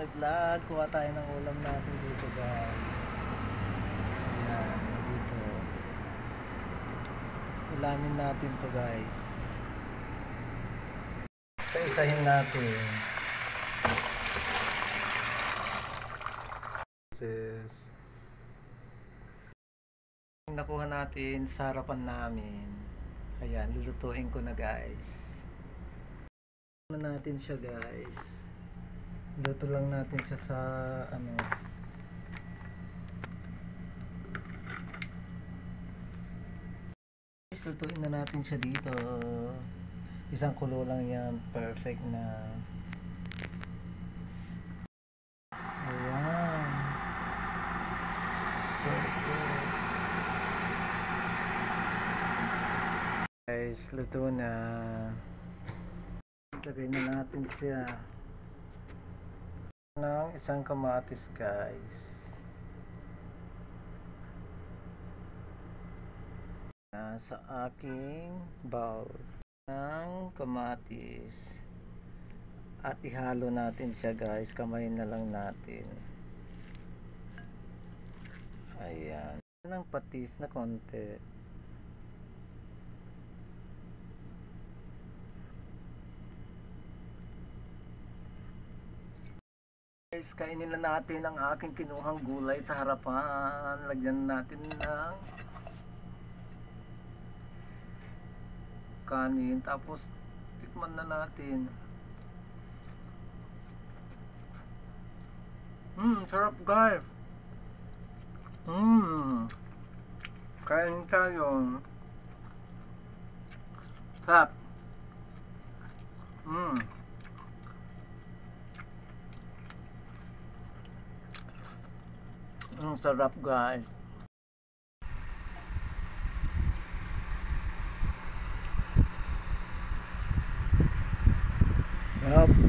may vlog. Kuha tayo ng ulam natin dito guys. Ayan, dito. Ulamin natin to guys. Isa-isahin natin. Nakuha natin sa harapan namin. Ayan, lulutuin ko na guys. Natin siya guys. Luto lang natin siya sa ano. Guys, lutuin na natin siya dito. Isang kulo lang yan, perfect na. Ayan. Perfect. Guys, luto na. Lagay na natin siya ng isang kamatis guys. Sa aking bowl ng kamatis at ihalo natin siya guys, kamayin na lang natin. Ayan, ng patis na konti. Guys, kainin na natin ang aking kinuhang gulay sa harapan. Lagyan natin ng kanin, tapos tikman na natin. Sarap guys. Kain tayo. Sarap. Sarap guys. Yup.